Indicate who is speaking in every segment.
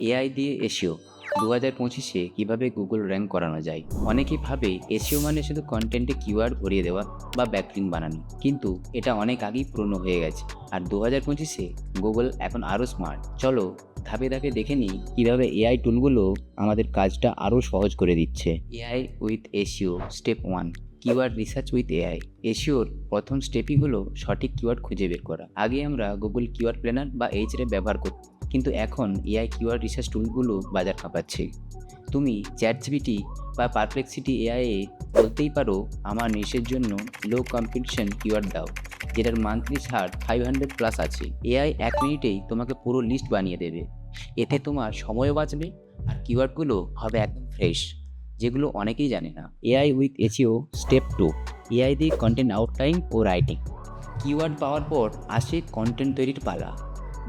Speaker 1: AI দিয়ে SEO 2025-এ কীভাবে Google rank করানো যায়। অনেকেই ভাবে এসইও মানে শুধু কন্টেন্টে কিওয়ার্ড ভরিয়ে দেওয়া বা ব্যাকলিঙ্ক বানানো, কিন্তু এটা অনেক আগেই পুরনো হয়ে গেছে। আর 2025-এ গুগল এখন আরও স্মার্ট। চলো ধাপে ধাপে দেখে নিই কীভাবে এআই টুলগুলো আমাদের কাজটা আরও সহজ করে দিচ্ছে। AI with SEO step 1, keyword research with AI. এসইওর প্রথম স্টেপই হলো সঠিক কিওয়ার্ড খুঁজে বের করা। আগে আমরা গুগল কিওয়ার্ড প্ল্যানার বা এইচআরএ ব্যবহার করতাম, কিন্তু এখন এআই কিওয়ার্ড রিসার্চ টুলগুলো বাজার কাঁপাচ্ছে। তুমি চ্যাটজিপিটি বা পারপ্লেক্সিটি এআই এ বলতেই পারো আমার নিশের জন্য লো কম্পিটিশন কিওয়ার্ড দাও, যেটার মান্থলি ছাড় 500+ আছে। এআই 1 মিনিটেই তোমাকে পুরো লিস্ট বানিয়ে দেবে। এতে তোমার সময়ও বাঁচবে আর কিওয়ার্ডগুলো হবে একদম ফ্রেশ, যেগুলো অনেকেই জানে না। AI with SEO step 2, AI দিয়ে কন্টেন্ট আউটলাইন ও রাইটিং। কিওয়ার্ড পাওয়ার পর আসে কন্টেন্ট তৈরির পালা।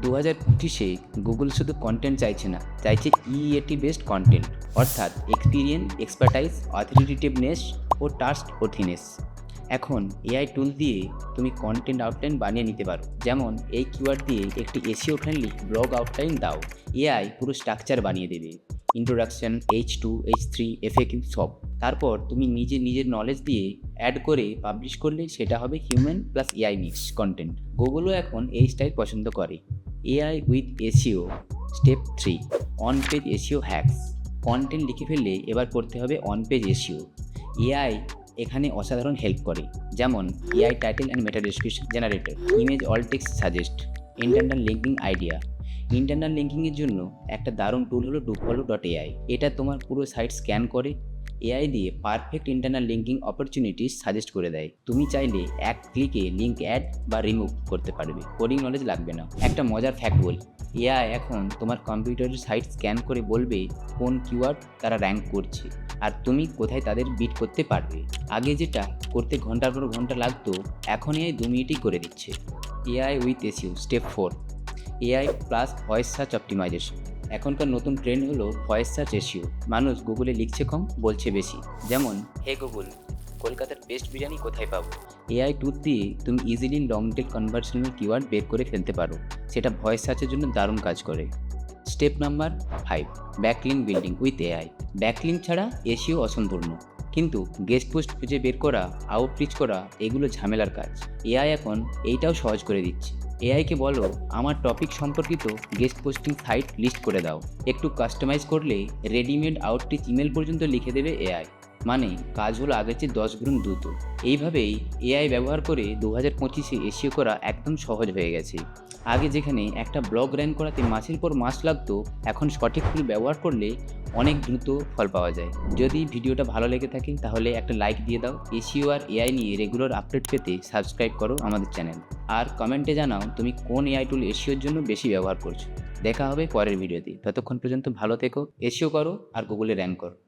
Speaker 1: 2025-এ গুগল শুধু কন্টেন্ট চাইছে না, চাইছে ইএটি বেসড কন্টেন্ট, অর্থাৎ এক্সপিরিয়েন্স, এক্সপার্টাইজ, অথরিটেটিভনেস ও ট্রাস্টওয়ার্থিনেস। এখন এআই টুল দিয়ে তুমি কন্টেন্ট আউটলাইন বানিয়ে নিতে পারো। যেমন এই কিওয়ার্ড দিয়ে একটি এসইও ফ্রেন্ডলি ব্লগ আউটলাইন দাও, এআই পুরো স্ট্রাকচার বানিয়ে দেবে, ইন্ট্রোডাকশন, H2, H3, FAQ সব। তারপর তুমি নিজের নলেজ দিয়ে অ্যাড করে পাবলিশ করলে সেটা হবে human plus AI mix content. গুগলও এখন এই স্টাইল পছন্দ করে। AI with SEO step 3, on page SEO hacks. Content লিখে ফেললে এবার করতে হবে অন পেজ এসইও। এআই এখানে অসাধারণ হেল্প করে, যেমন AI title and meta description generator, image alt text suggest, internal linking idea. Internal লিঙ্কিংয়ের জন্য একটা দারুণ টুল হলো ডুফলো.এআই। এটা তোমার পুরো সাইট স্ক্যান করে এআই দিয়ে perfect internal linking opportunities suggest করে দেয়। তুমি চাইলে এক ক্লিকে লিঙ্ক অ্যাড বা রিমুভ করতে পারবে, কোডিং নলেজ লাগবে না। একটা মজার ফ্যাক্ট বলি, এআই এখন তোমার কম্পিউটারের সাইট স্ক্যান করে বলবে কোন কিওয়ার্ড তারা র্যাঙ্ক করছে আর তুমি কোথায় তাদের বিট করতে পারবে। আগে যেটা করতে ঘন্টার পর ঘন্টা লাগতো, এখন এআই 2 মিনিটেই করে দিচ্ছে। AI with SEO step 4, AI plus voice search optimization. এখনকার নতুন ট্রেন্ড হলো ভয়েস সার্চ এসইও। মানুষ গুগলে লিখছে কম, বলছে বেশি। যেমন হে গুগল, কলকাতার বেস্ট বিরিয়ানি কোথায় পাবো। এআই টুল দিয়ে তুমি ইজিলি লং টেল কনভার্সেশনাল কিওয়ার্ড বের করে ফেলতে পারো, সেটা ভয়েস সার্চের জন্য দারুণ কাজ করে। Step number 5, backlink building with AI. Backlink ছাড়া এসইও অসম্পূর্ণ, কিন্তু গেস্ট পোস্ট খুঁজে বের করা, আউটরিচ করা এগুলো ঝামেলার কাজ। এআই এখন এইটাও সহজ করে দিচ্ছে। এআইকে বলো আমার টপিক সম্পর্কিত গেস্ট পোস্টিং সাইট লিস্ট করে দাও। একটু কাস্টমাইজ করলে রেডিমেড আউটরিচ ইমেল পর্যন্ত লিখে দেবে এআই। মানে কাজ হলো আগের চেয়ে 10 গুণ দ্রুত। এইভাবেই এআই ব্যবহার করে 2025-এ এসইও করা একদম সহজ হয়ে গেছে। আগে যেখানে একটা ব্লগ র্যাঙ্ক করাতে মাসের পর মাস লাগতো, এখন সঠিক টুল ব্যবহার করলে অনেক দ্রুত ফল পাওয়া যায়। যদি ভিডিওটা ভালো লেগে থাকে তাহলে একটা লাইক দিয়ে দাও। এসইও আর এআই নিয়ে রেগুলার আপডেট পেতে সাবস্ক্রাইব করো আমাদের চ্যানেল। আর কমেন্টে জানাও তুমি কোন এআই টুল এসইওর জন্য বেশি ব্যবহার করছো। দেখা হবে পরের ভিডিওতে। ততক্ষণ পর্যন্ত ভালো থেকো, এসইও করো আর গুগলে র্যাঙ্ক করো।